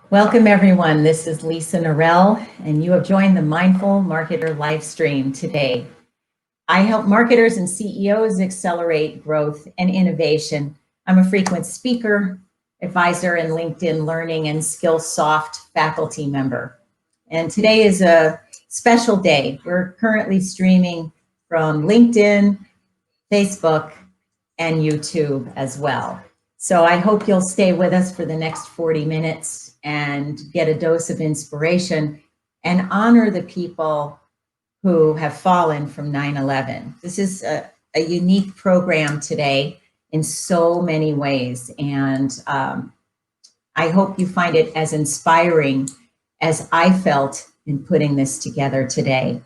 Welcome everyone, this is Lisa Nirell and you have joined the Mindful Marketer live stream today. I help marketers and CEOs accelerate growth and innovation. I'm a frequent speaker, advisor in LinkedIn Learning and Skillsoft faculty member. And today is a special day. We're currently streaming from LinkedIn, Facebook, and YouTube as well. So I hope you'll stay with us for the next 40 minutes and get a dose of inspiration and honor the people who have fallen from 9/11. This is a unique program today in so many ways. And I hope you find it as inspiring as I felt in putting this together today.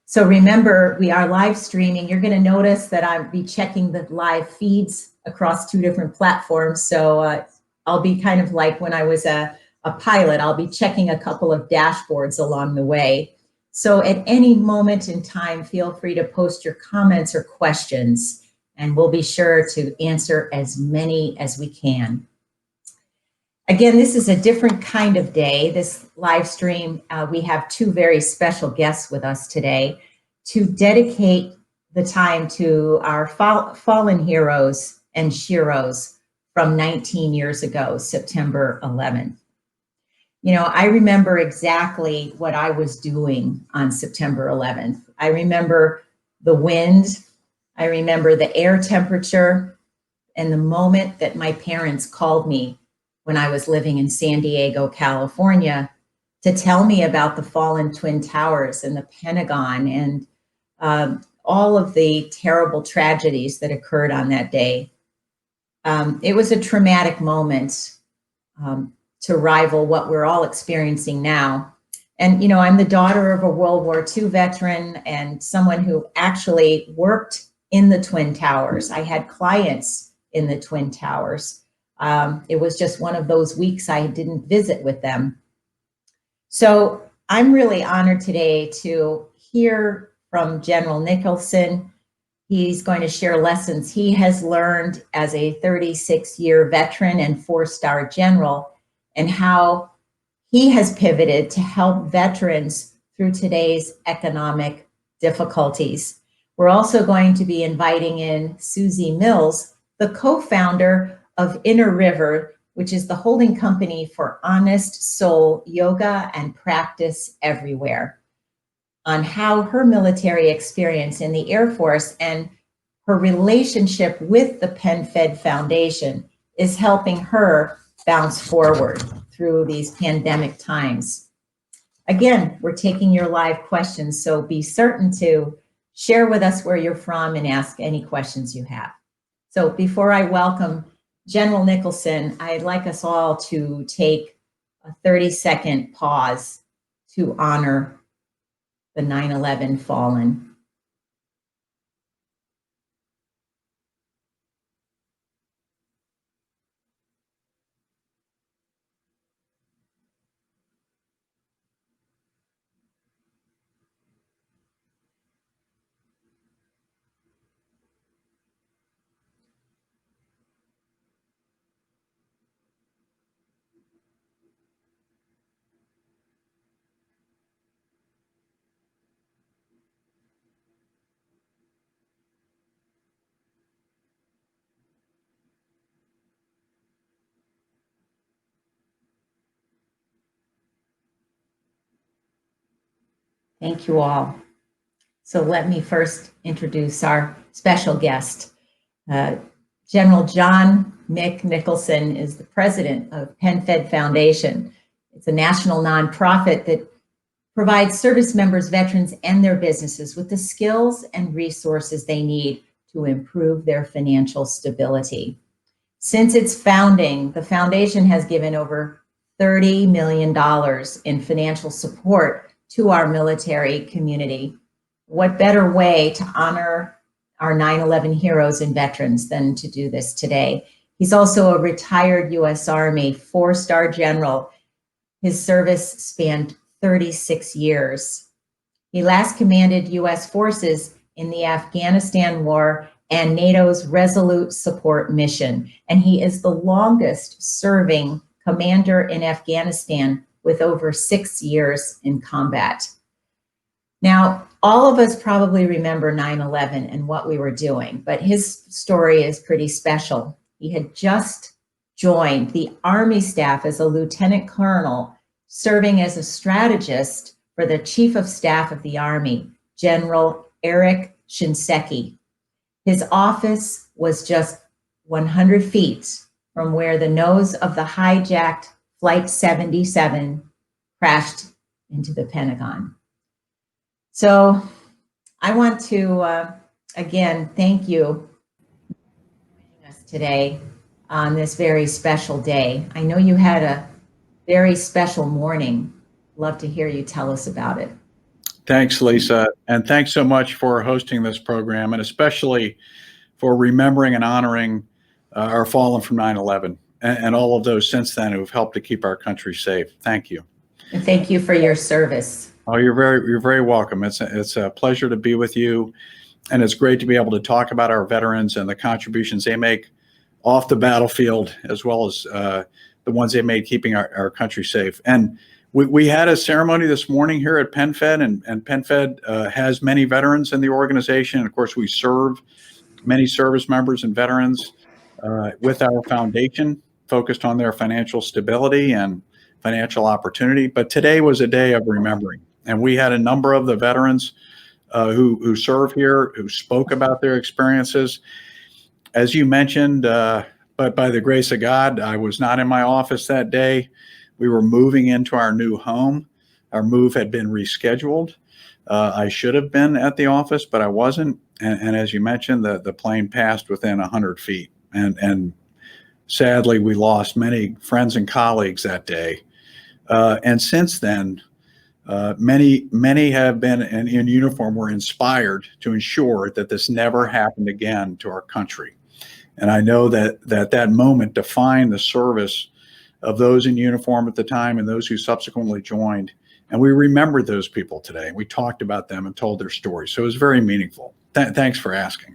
So remember, we are live streaming. You're going to notice that I'll be checking the live feeds across 2 different platforms. So I'll be kind of like when I was a pilot, I'll be checking a couple of dashboards along the way. So at any moment in time, feel free to post your comments or questions, and we'll be sure to answer as many as we can. Again, this is a different kind of day. This live stream, we have 2 very special guests with us today to dedicate the time to our fallen heroes and sheroes from 19 years ago, September 11th. You know, I remember exactly what I was doing on September 11th. I remember the wind, I remember the air temperature, and the moment that my parents called me when I was living in San Diego, California, to tell me about the fallen Twin Towers and the Pentagon and all of the terrible tragedies that occurred on that day. It was a traumatic moment to rival what we're all experiencing now. And, you know, I'm the daughter of a World War II veteran and someone who actually worked in the Twin Towers. I had clients in the Twin Towers. It was just one of those weeks I didn't visit with them. So I'm really honored today to hear from General Nicholson. He's going to share lessons he has learned as a 36-year veteran and 4-star general, and how he has pivoted to help veterans through today's economic difficulties. We're also going to be inviting in Suzie Mills, the co-founder of Inner River, which is the holding company for Honest Soul Yoga and Practice Everywhere, on how her military experience in the Air Force and her relationship with the PenFed Foundation is helping her bounce forward through these pandemic times. Again, we're taking your live questions, so be certain to share with us where you're from and ask any questions you have. So before I welcome General Nicholson, I'd like us all to take a 30-second pause to honor the 9/11 fallen. Thank you all. So let me first introduce our special guest. General John Nicholson is the president of PenFed Foundation. It's a national nonprofit that provides service members, veterans, and their businesses with the skills and resources they need to improve their financial stability. Since its founding, the foundation has given over $30 million in financial support to our military community. What better way to honor our 9/11 heroes and veterans than to do this today? He's also a retired U.S. Army 4-star general. His service spanned 36 years. He last commanded U.S. forces in the Afghanistan War and NATO's Resolute Support Mission, and he is the longest serving commander in Afghanistan with over 6 years in combat. Now, all of us probably remember 9/11 and what we were doing, but his story is pretty special. He had just joined the Army staff as a lieutenant colonel, serving as a strategist for the Chief of Staff of the Army, General Eric Shinseki. His office was just 100 feet from where the nose of the hijacked Flight 77 crashed into the Pentagon. So I want to, again, thank you for joining us today on this very special day. I know you had a very special morning. Love to hear you tell us about it. Thanks, Lisa. And thanks so much for hosting this program, and especially for remembering and honoring our fallen from 9/11 and all of those since then who've helped to keep our country safe. Thank you. And thank you for your service. Oh, you're very welcome. It's a pleasure to be with you, and it's great to be able to talk about our veterans and the contributions they make off the battlefield, as well as the ones they made keeping our country safe. And we had a ceremony this morning here at PenFed, and PenFed has many veterans in the organization. And of course, we serve many service members and veterans with our foundation, focused on their financial stability and financial opportunity. But today was a day of remembering. And we had a number of the veterans who serve here, who spoke about their experiences. As you mentioned, but by the grace of God, I was not in my office that day. We were moving into our new home. Our move had been rescheduled. I should have been at the office, but I wasn't. And as you mentioned, the plane passed within 100 feet. And sadly, we lost many friends and colleagues that day. And since then, many have been in uniform, were inspired to ensure that this never happened again to our country. And I know that moment defined the service of those in uniform at the time and those who subsequently joined. And we remembered those people today. We talked about them and told their stories. So it was very meaningful. Thanks for asking.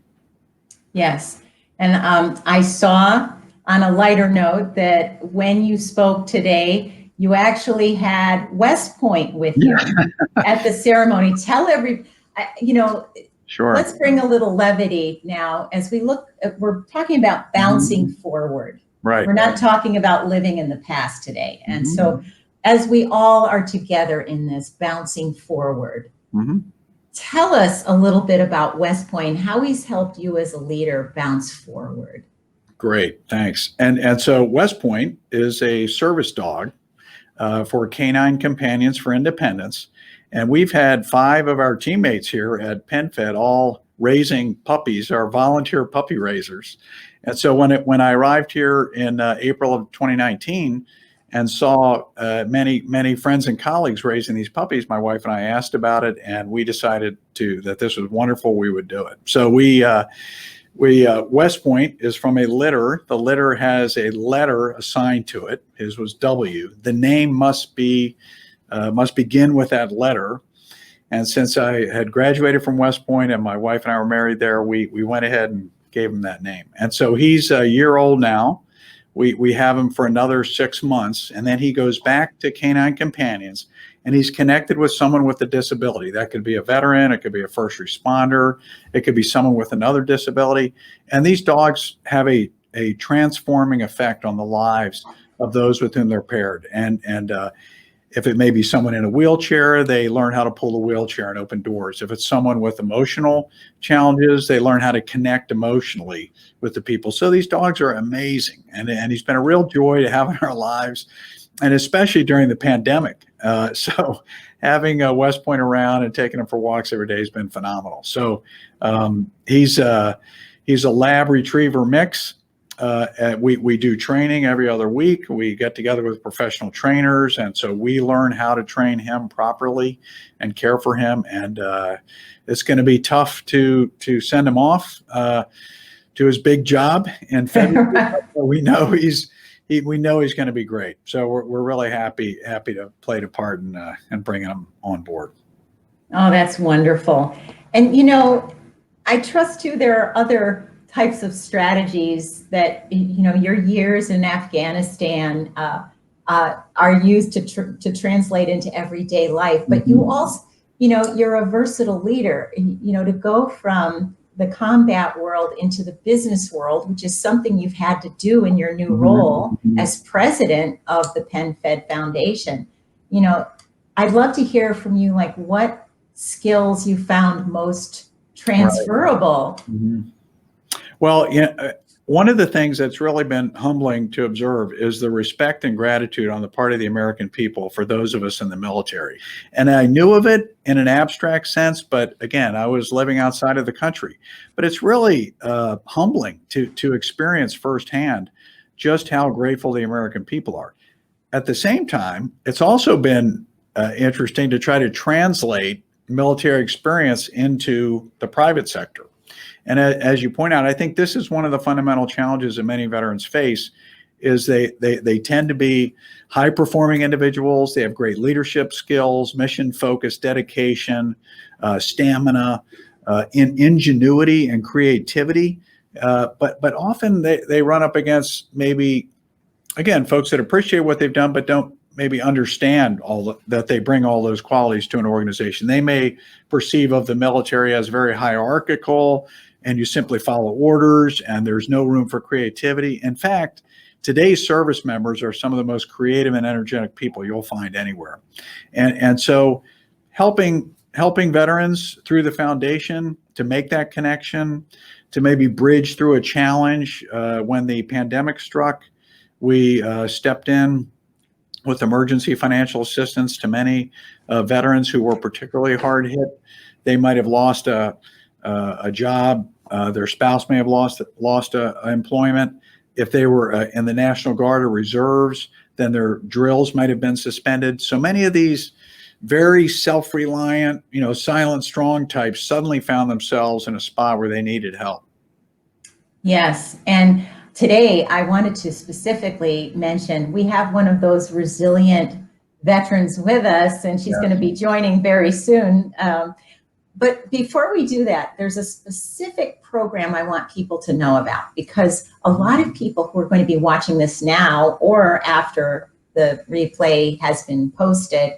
Yes. And I saw on a lighter note that when you spoke today, you actually had West Point with you at the ceremony. Tell Sure. Let's bring a little levity now as we look, we're talking about bouncing forward. Right. We're not talking about living in the past today. And so as we all are together in this bouncing forward, tell us a little bit about West Point, how he's helped you as a leader bounce forward. Great, thanks. And so West Point is a service dog for Canine Companions for Independence. And we've had 5 of our teammates here at PenFed all raising puppies, our volunteer puppy raisers. And so when I arrived here in April of 2019 and saw many friends and colleagues raising these puppies, my wife and I asked about it, and we decided that this was wonderful, we would do it. So West Point is from a litter. The litter has a letter assigned to it. His was W. The name must begin with that letter. And since I had graduated from West Point and my wife and I were married there, we went ahead and gave him that name. And so he's a year old now. We have him for another 6 months, and then he goes back to Canine Companions, and he's connected with someone with a disability. That could be a veteran, it could be a first responder, it could be someone with another disability. And these dogs have a transforming effect on the lives of those with whom they're paired. And if it may be someone in a wheelchair, they learn how to pull the wheelchair and open doors. If it's someone with emotional challenges, they learn how to connect emotionally with the people. So these dogs are amazing. And he's been a real joy to have in our lives, and especially during the pandemic. So having West Point around and taking him for walks every day has been phenomenal. So he's a lab retriever mix. We do training every other week. We get together with professional trainers, and so we learn how to train him properly and care for him. And it's going to be tough to send him off to his big job in February. We know he's going to be great. So we're really happy to play the part and bringing him on board. Oh, that's wonderful. And I trust too there are other types of strategies that your years in Afghanistan are used to translate into everyday life. But you also, you're a versatile leader, to go from the combat world into the business world, which is something you've had to do in your new role as president of the PenFed Foundation. I'd love to hear from you, like what skills you found most transferable. Right. Well, one of the things that's really been humbling to observe is the respect and gratitude on the part of the American people for those of us in the military. And I knew of it in an abstract sense, but again, I was living outside of the country. But it's really humbling to experience firsthand just how grateful the American people are. At the same time, it's also been interesting to try to translate military experience into the private sector. And as you point out, I think this is one of the fundamental challenges that many veterans face is they tend to be high-performing individuals. They have great leadership skills, mission-focused dedication, stamina, ingenuity and creativity. But often they run up against maybe, again, folks that appreciate what they've done but don't maybe understand that they bring all those qualities to an organization. They may perceive of the military as very hierarchical, and you simply follow orders and there's no room for creativity. In fact, today's service members are some of the most creative and energetic people you'll find anywhere. And so helping veterans through the foundation to make that connection, to maybe bridge through a challenge. When the pandemic struck, we stepped in with emergency financial assistance to many veterans who were particularly hard hit. They might have lost a job. Their spouse may have lost employment. If they were in the National Guard or reserves, then their drills might have been suspended. So many of these very self-reliant, silent, strong types suddenly found themselves in a spot where they needed help. Yes, and today I wanted to specifically mention we have one of those resilient veterans with us, and she's going to be joining very soon. But before we do that, there's a specific program I want people to know about, because a lot of people who are going to be watching this now or after the replay has been posted,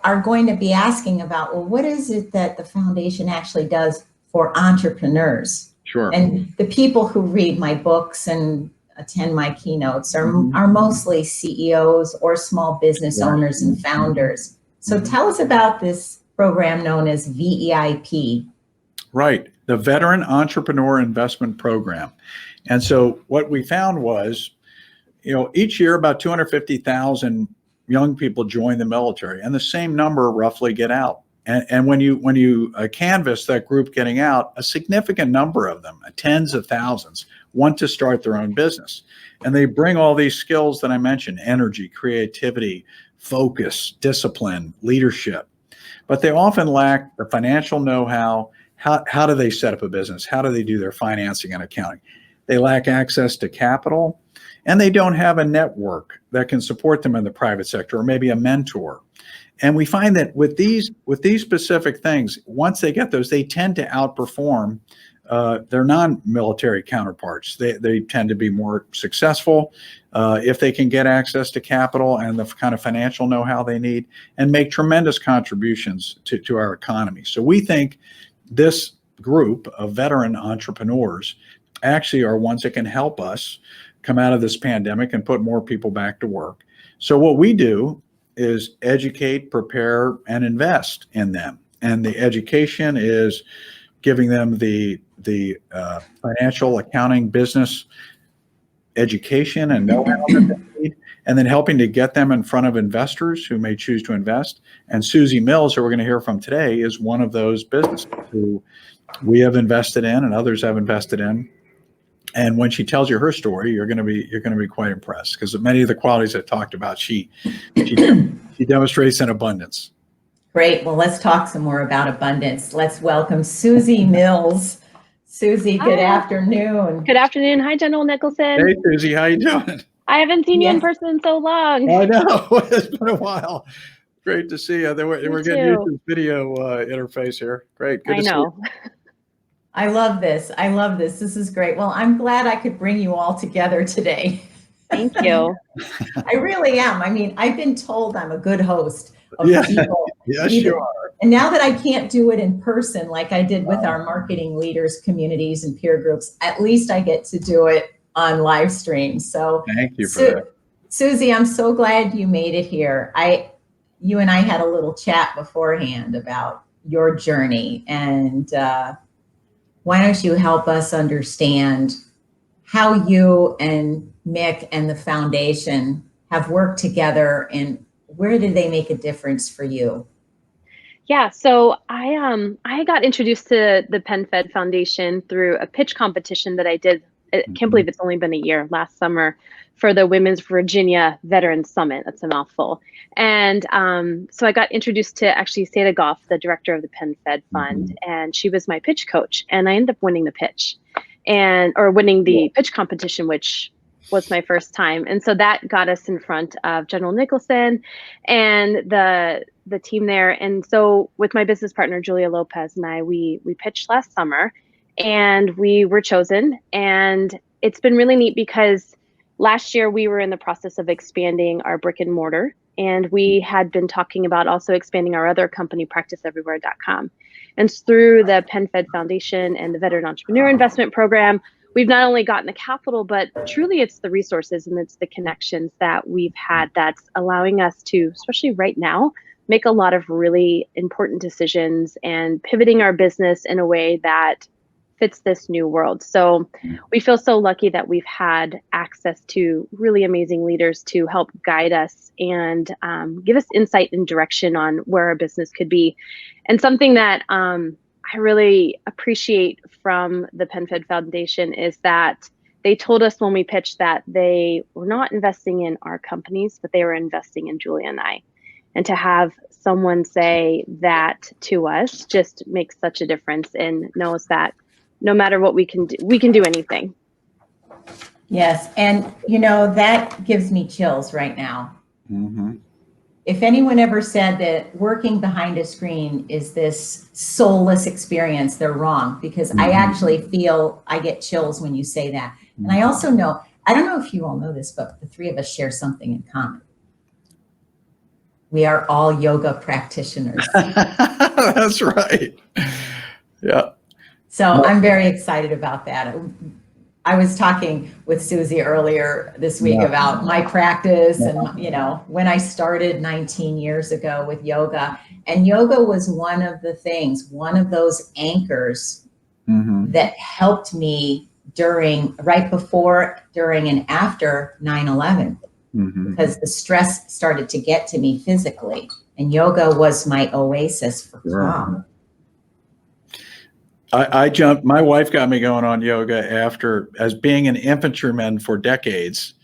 are going to be asking about, well, what is it that the foundation actually does for entrepreneurs? Sure. And the people who read my books and attend my keynotes are mostly CEOs or small business owners and founders. So tell us about this program known as VEIP. Right, the Veteran Entrepreneur Investment Program. And so what we found was, each year about 250,000 young people join the military, and the same number roughly get out. And when you canvass that group getting out, a significant number of them, tens of thousands, want to start their own business. And they bring all these skills that I mentioned: energy, creativity, focus, discipline, leadership. But they often lack the financial know-how. How do they set up a business? How do they do their financing and accounting? They lack access to capital, and they don't have a network that can support them in the private sector, or maybe a mentor. And we find that with these specific things, once they get those, they tend to outperform their non-military counterparts. They tend to be more successful if they can get access to capital and the kind of financial know-how they need, and make tremendous contributions to our economy. So we think this group of veteran entrepreneurs actually are ones that can help us come out of this pandemic and put more people back to work. So what we do is educate, prepare, and invest in them. And the education is giving them the financial, accounting, business education and know-how that they need, and then helping to get them in front of investors who may choose to invest. And Suzie Mills, who we're going to hear from today, is one of those businesses who we have invested in and others have invested in. And when she tells you her story, you're going to be quite impressed, because many of the qualities I talked about, she demonstrates in abundance. Great. Well, let's talk some more about abundance. Let's welcome Suzie Mills. Suzie, good afternoon. Good afternoon. Hi, General Nicholson. Hey, Suzie, how you doing? I haven't seen you in person in so long. I know. It's been a while. Great to see you. We're getting used to this video interface here. Great. Good to see you. I love this. This is great. Well, I'm glad I could bring you all together today. Thank you. I really am. I mean, I've been told I'm a good host of Yeah. people. Yes, even- you are. And now that I can't do it in person like I did with our marketing leaders, communities, and peer groups, at least I get to do it on live stream. So Thank you for that. Suzie, I'm so glad you made it here. You and I had a little chat beforehand about your journey, and why don't you help us understand how you and Mick and the foundation have worked together, and where did they make a difference for you? Yeah, so I got introduced to the PenFed Foundation through a pitch competition that I did. I can't believe it's only been a year, last summer, for the Women's Virginia Veterans Summit. That's a mouthful. And so I got introduced to actually Seda Goff, the director of the PenFed Fund, and she was my pitch coach. And I ended up winning the pitch, or winning the pitch competition, which was my first time. And so that got us in front of General Nicholson and the team there. And so with my business partner, Julia Lopez, and I, we pitched last summer and we were chosen. And it's been really neat because last year we were in the process of expanding our brick and mortar. And we had been talking about also expanding our other company, practiceeverywhere.com. And through the PenFed Foundation and the Veteran Entrepreneur Investment Program, we've not only gotten the capital, but truly it's the resources and it's the connections that we've had that's allowing us to, especially right now, make a lot of really important decisions and pivoting our business in a way that fits this new world. So we feel so lucky that we've had access to really amazing leaders to help guide us and give us insight and direction on where our business could be. And something that I really appreciate from the PenFed Foundation is that they told us when we pitched that they were not investing in our companies, but they were investing in Julia and I. And to have someone say that to us just makes such a difference, and knows that no matter what we can do anything. Yes, and that gives me chills right now. Mm-hmm. If anyone ever said that working behind a screen is this soulless experience, they're wrong, because I actually feel I get chills when you say that. And I also know, I don't know if you all know this, but the three of us share something in common. We are all yoga practitioners. That's right. Yeah. So I'm very excited about that. I was talking with Suzie earlier this week about my practice and, when I started 19 years ago with yoga, and yoga was one of the things, one of those anchors that helped me right before, during, and after 9/11, because the stress started to get to me physically, and yoga was my oasis for calm. I jumped, my wife got me going on yoga as being an infantryman for decades.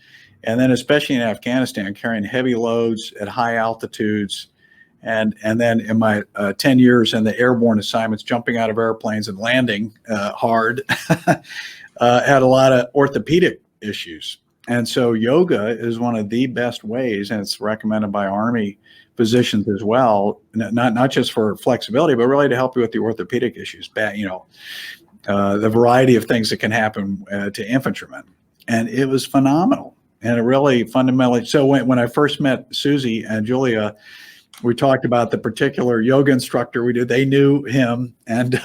And then especially in Afghanistan, carrying heavy loads at high altitudes. And then in my 10 years in the airborne assignments, jumping out of airplanes and landing hard, had a lot of orthopedic issues. And so yoga is one of the best ways, and it's recommended by Army physicians as well, not just for flexibility, but really to help you with the orthopedic issues, the variety of things that can happen to infantrymen. And it was phenomenal. And it really fundamentally, so when I first met Suzie and Julia, we talked about the particular yoga instructor we did. They knew him, and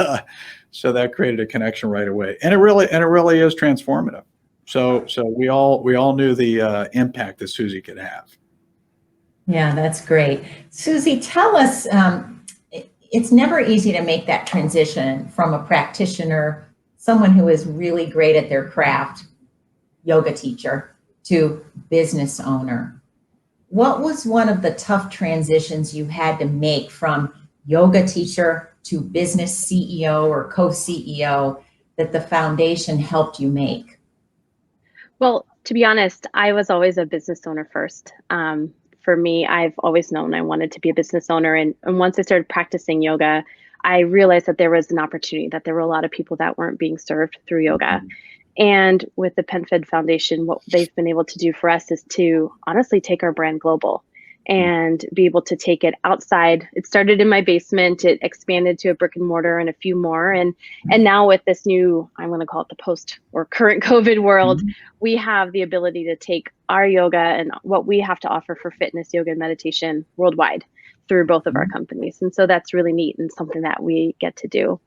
so that created a connection right away. And it really is transformative. So we all knew the impact that Suzie could have. Yeah, that's great. Suzie, tell us, it's never easy to make that transition from a practitioner, someone who is really great at their craft, yoga teacher, to business owner. What was one of the tough transitions you had to make from yoga teacher to business CEO or co-CEO that the foundation helped you make? Well, to be honest, I was always a business owner first. For me, I've always known I wanted to be a business owner. And once I started practicing yoga, I realized that there was an opportunity, that there were a lot of people that weren't being served through yoga. And with the PenFed Foundation, what they've been able to do for us is to honestly take our brand global. and be able to take it outside. It started in my basement, it expanded to a brick and mortar and a few more. And now with this new, I'm going to call it the post or current COVID world, we have the ability to take our yoga and what we have to offer for fitness, yoga, and meditation worldwide through both of our companies. And so that's really neat and something that we get to do.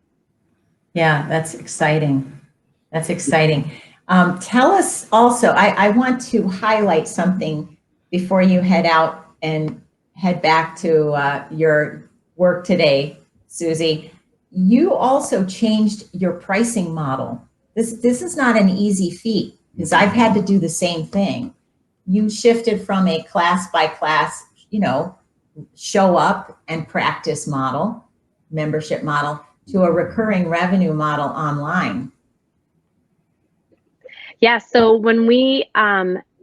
Yeah, that's exciting. That's exciting. Tell us also, I want to highlight something before you head out and head back to your work today, Suzie. You also changed your pricing model. This is not an easy feat because I've had to do the same thing. You shifted from a class by class, show up and practice model, membership model, to a recurring revenue model online. Yeah, so when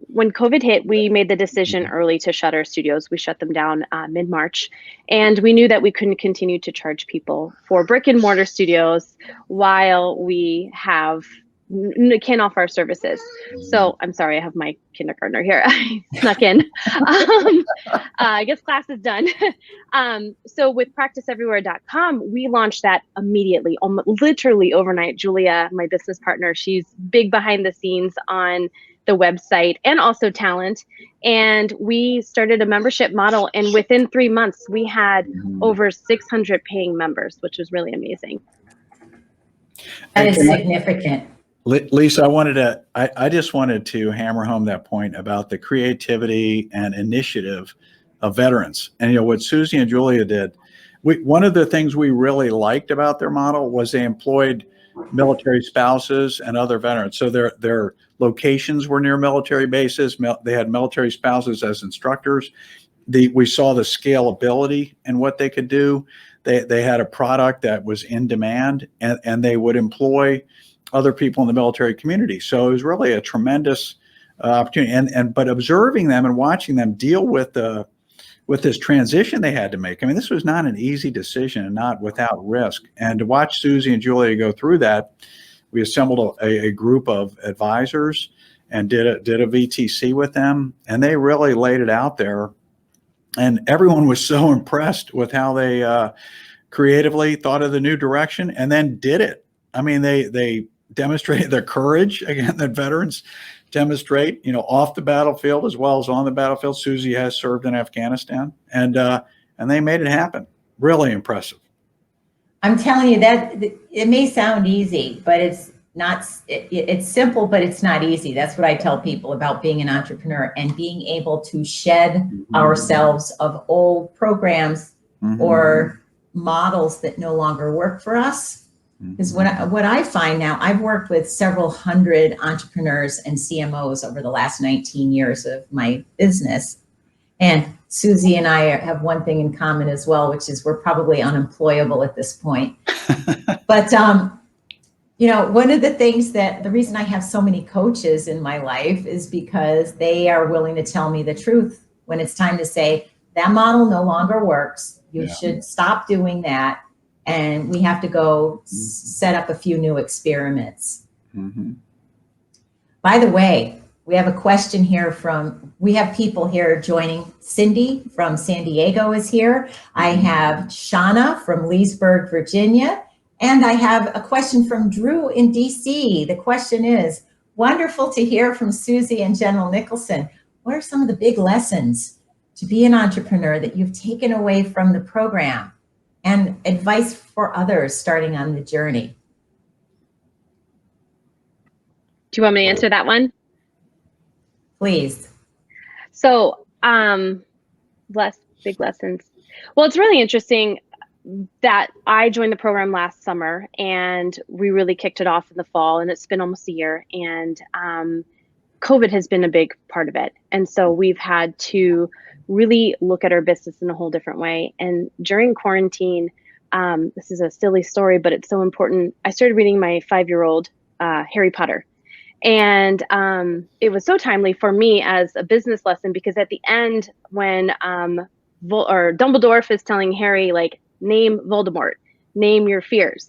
when COVID hit, we made the decision early to shut our studios. We shut them down mid-March, and we knew that we couldn't continue to charge people for brick and mortar studios while we can't offer our services. So I'm sorry, I have my kindergartner here. I snuck in. I guess class is done. So with practiceeverywhere.com, we launched that immediately, literally overnight. Julia, my business partner, she's big behind the scenes on the website and also talent. And we started a membership model. And within 3 months, we had over 600 paying members, which was really amazing. That is significant. Lisa, I just wanted to hammer home that point about the creativity and initiative of veterans. And what Suzie and Julia did, one of the things we really liked about their model was they employed military spouses and other veterans. So their locations were near military bases. They had military spouses as instructors. We saw the scalability in what they could do. They had a product that was in demand, and they would employ other people in the military community. So it was really a tremendous opportunity. But observing them and watching them deal with this transition they had to make. I mean, this was not an easy decision and not without risk. And to watch Suzie and Julia go through that, we assembled a group of advisors and did a VTC with them, and they really laid it out there. And everyone was so impressed with how they creatively thought of the new direction and then did it. I mean, they demonstrated their courage, again, that veterans demonstrate, off the battlefield as well as on the battlefield. Suzie has served in Afghanistan, and they made it happen. Really impressive. I'm telling you that it may sound easy, but it's not. It's simple, but it's not easy. That's what I tell people about being an entrepreneur and being able to shed ourselves of old programs or models that no longer work for us. Because what I find now, I've worked with several hundred entrepreneurs and CMOs over the last 19 years of my business. And Suzie and I have one thing in common as well, which is we're probably unemployable at this point. But, one of the things the reason I have so many coaches in my life is because they are willing to tell me the truth when it's time to say that model no longer works. You should stop doing that. And we have to go set up a few new experiments. By the way, we have a question here we have people here joining. Cindy from San Diego is here. I have Shauna from Leesburg, Virginia. And I have a question from Drew in DC. The question is, wonderful to hear from Suzie and General Nicholson. What are some of the big lessons to be an entrepreneur that you've taken away from the program? And advice for others starting on the journey. Do you want me to answer that one? Please. So, big lessons. Well, it's really interesting that I joined the program last summer and we really kicked it off in the fall, and it's been almost a year, and COVID has been a big part of it. And so we've had to really look at our business in a whole different way. And during quarantine, this is a silly story, but it's so important. I started reading my 5-year-old Harry Potter. And it was so timely for me as a business lesson, because at the end, when Dumbledore is telling Harry, name Voldemort, name your fears.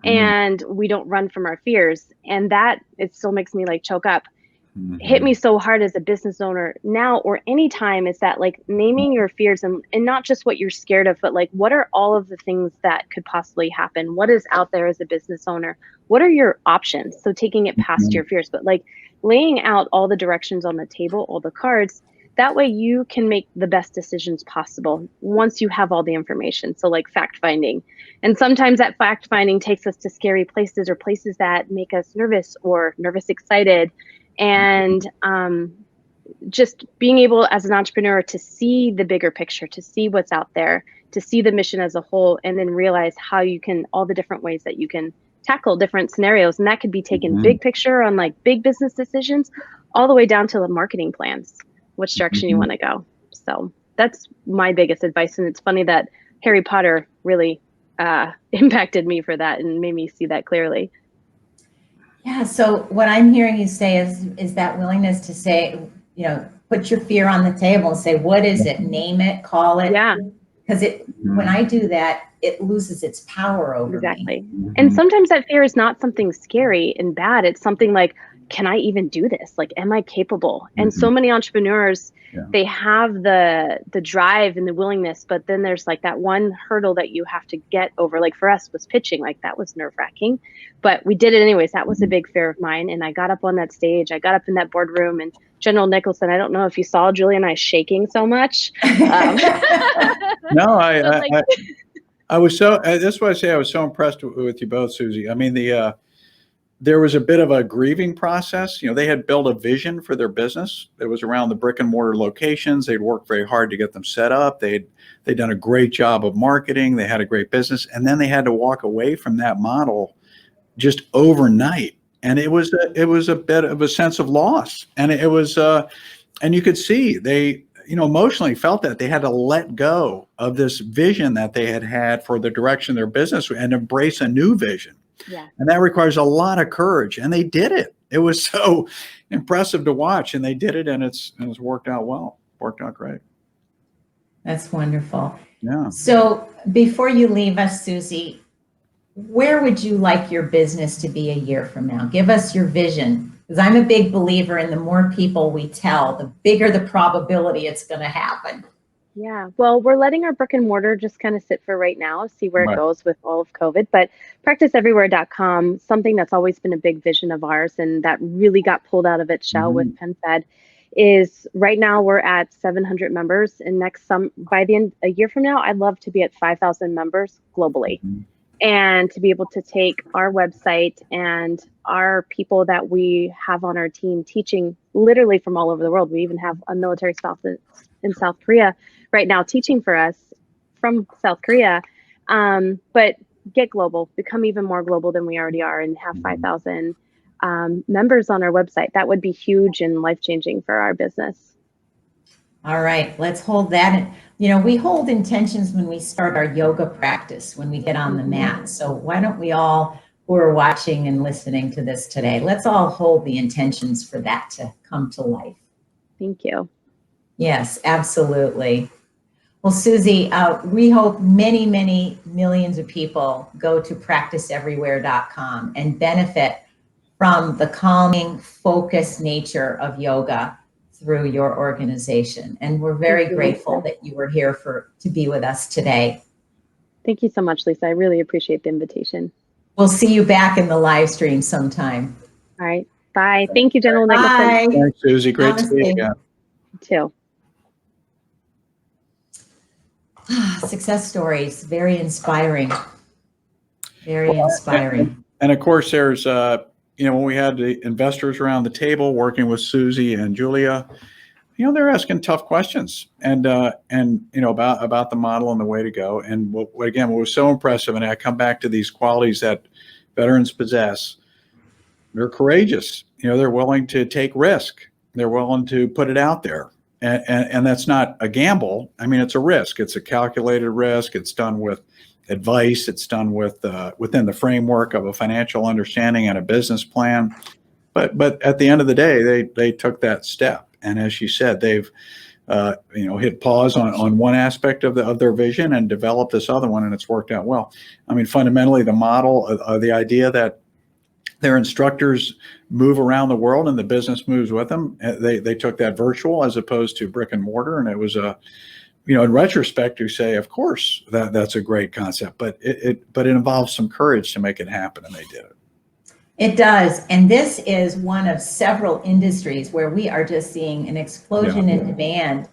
And we don't run from our fears. And that, it still makes me choke up. hit me so hard as a business owner now or anytime is that like naming your fears and not just what you're scared of, but like what are all of the things that could possibly happen? What is out there as a business owner? What are your options? So taking it past your fears, but like laying out all the directions on the table, all the cards, that way you can make the best decisions possible once you have all the information. So like fact finding. And sometimes that fact finding takes us to scary places or places that make us nervous or nervous excited. And just being able as an entrepreneur to see the bigger picture, to see what's out there, to see the mission as a whole, and then realize how you can, all the different ways that you can tackle different scenarios. And that could be taken big picture on like big business decisions, all the way down to the marketing plans, which direction you want to go. So that's my biggest advice. And it's funny that Harry Potter really impacted me for that and made me see that clearly. Yeah. So what I'm hearing you say is that willingness to say, you know, put your fear on the table and say, what is it? Name it, call it. Yeah. Because when I do that, it loses its power over Exactly. me. And sometimes that fear is not something scary and bad. It's something like, can I even do this? Like, am I capable? And so many entrepreneurs, they have the drive and the willingness, but then there's like that one hurdle that you have to get over. Like for us was pitching, like that was nerve wracking, but we did it anyways. That was a big fear of mine. And I got up on that stage, I got up in that boardroom, and General Nicholson, I don't know if you saw Julie and I shaking so much. No, I was so, that's why I say I was so impressed with you both, Suzie. I mean, there was a bit of a grieving process. You know, they had built a vision for their business. It was around the brick and mortar locations. They'd worked very hard to get them set up. They'd done a great job of marketing. They had a great business. And then they had to walk away from that model just overnight. And it was a bit of a sense of loss. And it was, and you could see they, you know, emotionally felt that they had to let go of this vision that they had for the direction of their business and embrace a new vision. Yeah. And that requires a lot of courage. And they did it. It was so impressive to watch, and they did it, and it's worked out well. Worked out great. That's wonderful. Yeah. So before you leave us, Suzie, where would you like your business to be a year from now? Give us your vision. Because I'm a big believer in the more people we tell, the bigger the probability it's going to happen. Yeah, well, we're letting our brick and mortar just kind of sit for right now, see where it goes with all of COVID. But practiceeverywhere.com, something that's always been a big vision of ours and that really got pulled out of its shell with PenFed, is right now we're at 700 members. And by the end, a year from now, I'd love to be at 5,000 members globally. And to be able to take our website and our people that we have on our team teaching literally from all over the world. We even have a military spouse in South Korea right now teaching for us from South Korea, but get global, become even more global than we already are, and have 5,000 members on our website. That would be huge and life-changing for our business. All right, let's hold that. You know, we hold intentions when we start our yoga practice, when we get on the mat. So why don't we all, who are watching and listening to this today, let's all hold the intentions for that to come to life. Thank you. Yes, absolutely. Well, Suzie, we hope many, many millions of people go to practiceeverywhere.com and benefit from the calming, focused nature of yoga through your organization. And we're very grateful that you were here to be with us today. Thank you so much, Lisa. I really appreciate the invitation. We'll see you back in the live stream sometime. All right. Bye. Thank you, General Nicholson. Bye. Thanks, Suzie. Great to see you again. You too. Success stories, very inspiring. Very inspiring. And of course, there's, you know, when we had the investors around the table working with Suzie and Julia, you know, they're asking tough questions and you know, about the model and the way to go. And what was so impressive, and I come back to these qualities that veterans possess. They're courageous. You know, they're willing to take risk. They're willing to put it out there. And that's not a gamble. I mean, it's a risk. It's a calculated risk. It's done with advice. It's done with within the framework of a financial understanding and a business plan. But at the end of the day, they took that step. And as she said, they've you know, hit pause on one aspect of their vision and developed this other one, and it's worked out well. I mean, fundamentally, the model, the idea that their instructors move around the world and the business moves with them. They took that virtual as opposed to brick and mortar. And it was in retrospect, you say, of course, that's a great concept, but it involves some courage to make it happen. And they did it. It does. And this is one of several industries where we are just seeing an explosion in demand.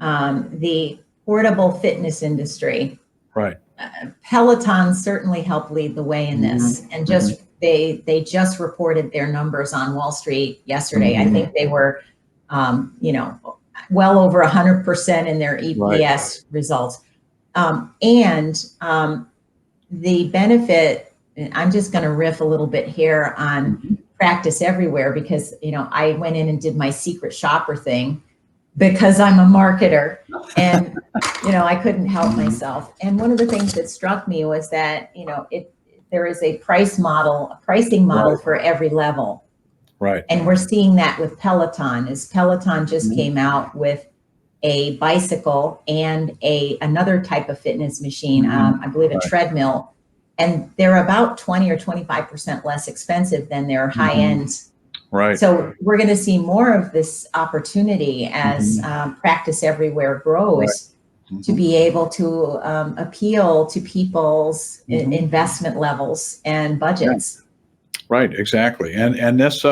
The portable fitness industry. Right. Peloton certainly helped lead the way in this. And just they just reported their numbers on Wall Street yesterday. I think they were, well over 100% in their EPS results. The benefit, I'm just going to riff a little bit here on practice everywhere because, I went in and did my secret shopper thing because I'm a marketer and, I couldn't help myself. And one of the things that struck me was that, there is a pricing model for every level. Right. And we're seeing that with Peloton. Peloton just came out with a bicycle and another type of fitness machine, I believe a treadmill, and they're about 20 or 25% less expensive than their high ends. Right. So we're going to see more of this opportunity as practice everywhere grows to be able to appeal to people's investment levels and budgets. Right, exactly. And this,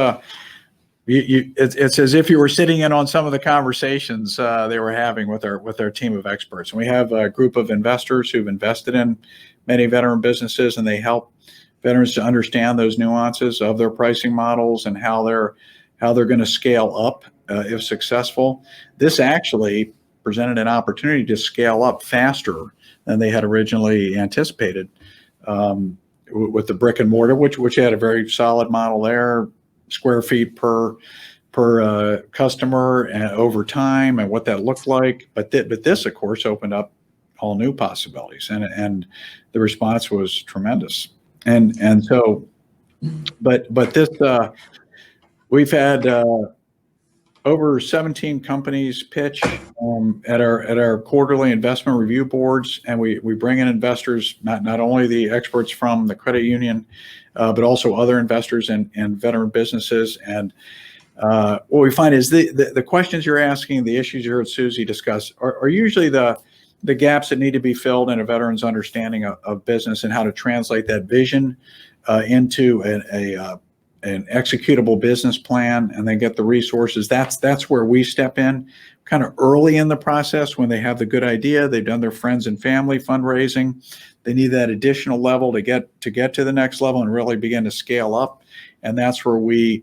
it's as if you were sitting in on some of the conversations they were having with our team of experts. And we have a group of investors who've invested in many veteran businesses, and they help veterans to understand those nuances of their pricing models and how they're going to scale up if successful. This actually presented an opportunity to scale up faster than they had originally anticipated. With the brick and mortar, which had a very solid model there, square feet per customer and over time and what that looked like. But this, of course, opened up all new possibilities, and the response was tremendous. And so, but this, we've had over 17 companies pitch at our quarterly investment review boards, and we bring in investors, not only the experts from the credit union, but also other investors and veteran businesses. And what we find is the questions you're asking, the issues you heard Suzie discuss, are usually the gaps that need to be filled in a veteran's understanding of business and how to translate that vision into an executable business plan, and then get the resources. That's where we step in kind of early in the process when they have the good idea, they've done their friends and family fundraising, they need that additional level to get to the next level and really begin to scale up. And that's where we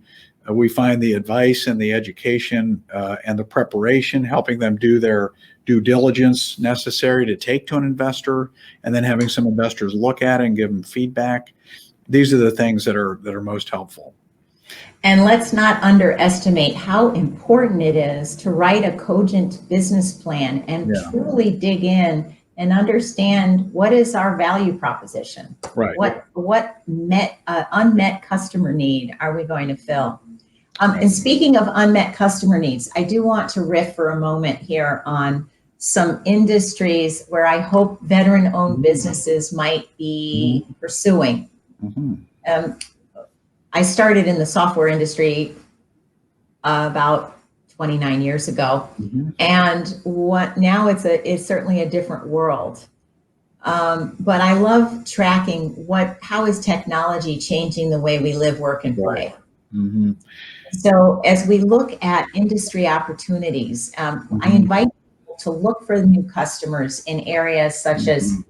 find the advice and the education and the preparation, helping them do their due diligence necessary to take to an investor, and then having some investors look at it and give them feedback. These are the things that are most helpful. And let's not underestimate how important it is to write a cogent business plan and truly dig in and understand what is our value proposition. Right. What unmet customer need are we going to fill? And speaking of unmet customer needs, I do want to riff for a moment here on some industries where I hope veteran-owned businesses might be pursuing. I started in the software industry about 29 years ago, and now it's certainly a different world. But I love tracking how is technology changing the way we live, work, and play. So as we look at industry opportunities, I invite people to look for new customers in areas such as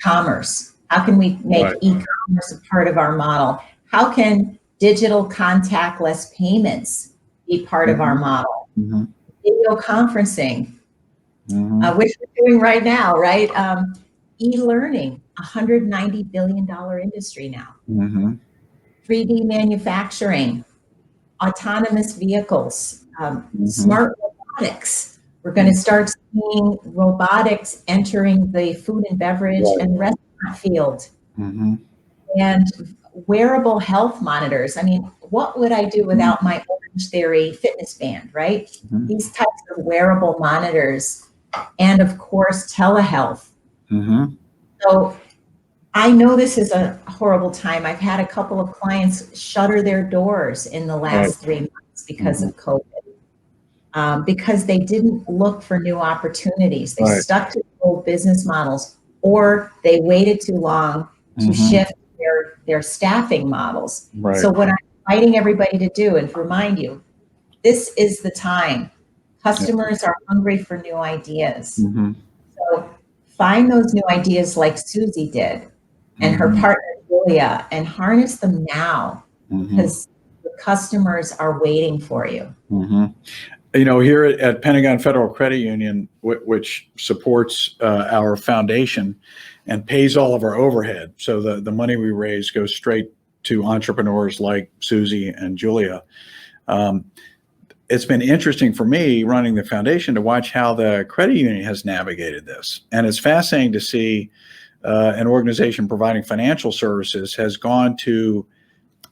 commerce. How can we make e-commerce a part of our model? How can digital contactless payments be part of our model? Video conferencing, which we're doing right now, right? E-learning, $190 billion industry now. 3D manufacturing, autonomous vehicles, smart robotics. We're going to start seeing robotics entering the food and beverage and restaurant field. And wearable health monitors. I mean, what would I do without my Orange Theory fitness band, right? These types of wearable monitors, and of course, telehealth. So I know this is a horrible time. I've had a couple of clients shutter their doors in the Right. last 3 months because of COVID, because they didn't look for new opportunities. They Right. stuck to old business models, or they waited too long to shift their staffing models. Right. So what I'm inviting everybody to do and to remind you, this is the time. Customers are hungry for new ideas. So find those new ideas like Suzie did and her partner Julia, and harness them now, because the customers are waiting for you. You know, here at Pentagon Federal Credit Union, which supports our foundation and pays all of our overhead, so the money we raise goes straight to entrepreneurs like Suzie and Julia. It's been interesting for me running the foundation to watch how the credit union has navigated this. And it's fascinating to see an organization providing financial services has gone to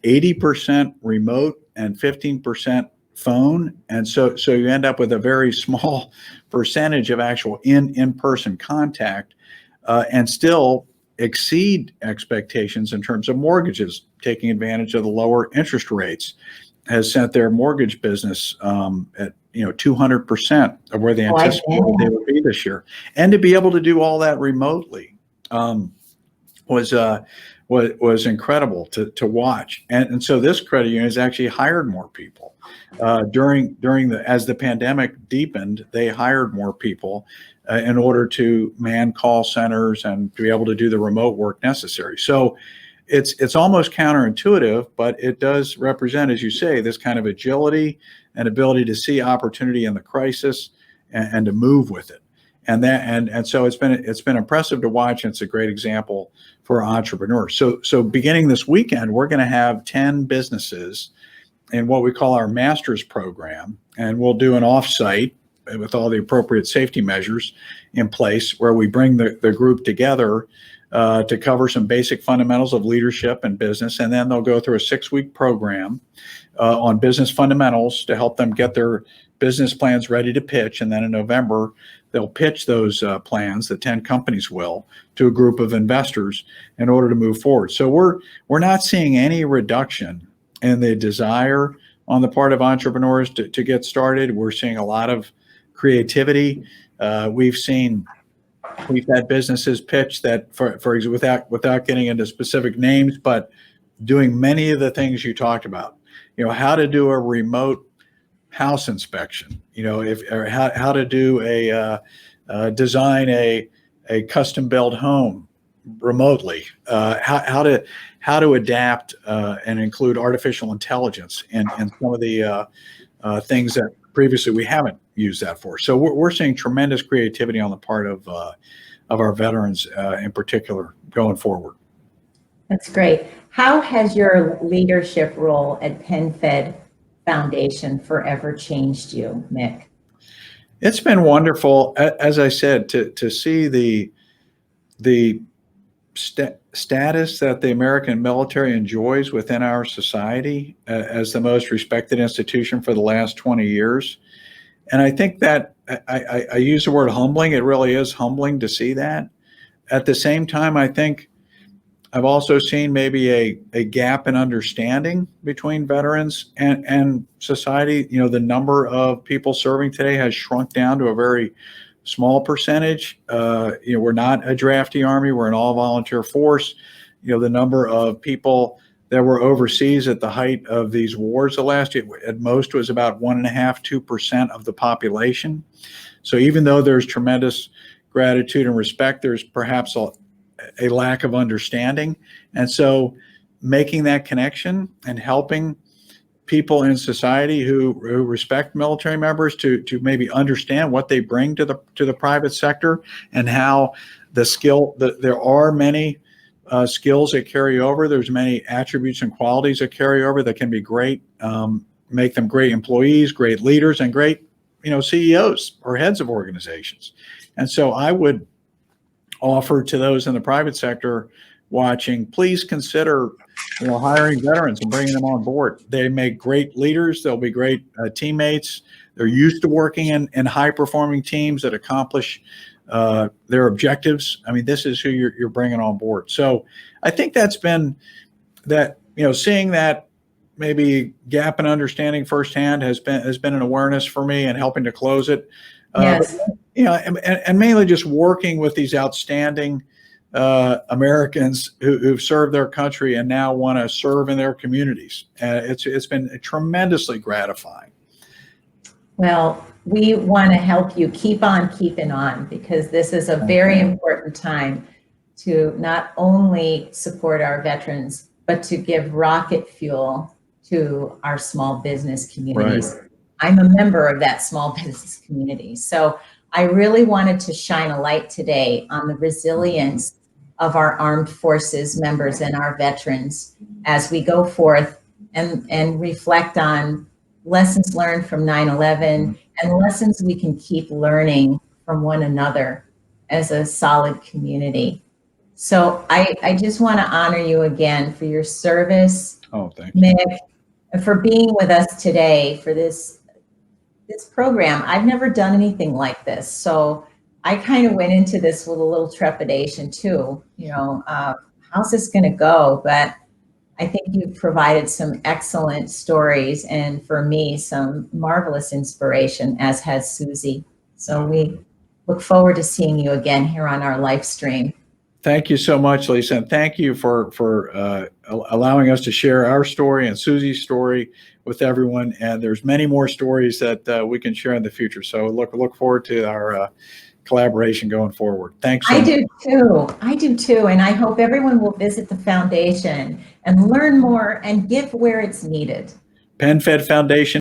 80% remote and 15% phone. And so you end up with a very small percentage of actual in-person contact, and still exceed expectations in terms of mortgages, taking advantage of the lower interest rates, has sent their mortgage business at 200% of where they anticipated they would be this year. And to be able to do all that remotely was incredible to watch. And so this credit union has actually hired more people as the pandemic deepened. They hired more people in order to man call centers and to be able to do the remote work necessary. So it's almost counterintuitive, but it does represent, as you say, this kind of agility and ability to see opportunity in the crisis and to move with it. And so it's been impressive to watch, and it's a great example for entrepreneurs. So beginning this weekend, we're going to have 10 businesses in what we call our master's program, and we'll do an offsite with all the appropriate safety measures in place, where we bring the group together to cover some basic fundamentals of leadership and business. And then they'll go through a 6-week program on business fundamentals to help them get their business plans ready to pitch. And then in November, they'll pitch those plans, the 10 companies will, to a group of investors in order to move forward. So we're not seeing any reduction in the desire on the part of entrepreneurs to get started. We're seeing a lot of creativity. We've had businesses pitch that, for example, without getting into specific names, but doing many of the things you talked about. How to do a remote house inspection. How to do design a custom built home remotely. How to adapt and include artificial intelligence in some of the things that previously we haven't used that for. So we're seeing tremendous creativity on the part of our veterans in particular going forward. That's great. How has your leadership role at PenFed Foundation forever changed you, Mick? It's been wonderful, as I said, to see the status that the American military enjoys within our society as the most respected institution for the last 20 years. And I think that I use the word humbling. It really is humbling to see that. At the same time, I think I've also seen maybe a gap in understanding between veterans and society. The number of people serving today has shrunk down to a very small percentage. We're not a drafty army. We're an all-volunteer force. The number of people that were overseas at the height of these wars the last year, at most, was about 1.5–2% of the population. So even though there's tremendous gratitude and respect, there's perhaps a lack of understanding. And so making that connection and helping people in society who respect military members to maybe understand what they bring to the private sector, and how there are many skills that carry over. There's many attributes and qualities that carry over that can be great, make them great employees, great leaders, and great CEOs or heads of organizations. And so I would offer to those in the private sector watching, please consider hiring veterans and bringing them on board. They make great leaders. They'll be great teammates. They're used to working in high performing teams that accomplish their objectives. I mean, this is who you're bringing on board. So I think that's been that, seeing that maybe gap in understanding firsthand has been an awareness for me and helping to close it. Yes. And mainly just working with these outstanding Americans who've served their country and now want to serve in their communities. It's been tremendously gratifying. Well, we want to help you keep on keeping on, because this is a very important time to not only support our veterans, but to give rocket fuel to our small business communities. Right. I'm a member of that small business community. So I really wanted to shine a light today on the resilience of our armed forces members and our veterans as we go forth and reflect on lessons learned from 9/11 and lessons we can keep learning from one another as a solid community. So I just want to honor you again for your service. Oh, thank you. Mick, and for being with us today for this program. I've never done anything like this. So I kind of went into this with a little trepidation too, how's this going to go? But I think you've provided some excellent stories, and for me, some marvelous inspiration, as has Suzie. So we look forward to seeing you again here on our live stream. Thank you so much, Lisa, and thank you for allowing us to share our story and Suzie's story with everyone. And there's many more stories that we can share in the future. So look forward to our collaboration going forward. Thanks so much. I do too. And I hope everyone will visit the foundation and learn more and give where it's needed. PenFed Foundation.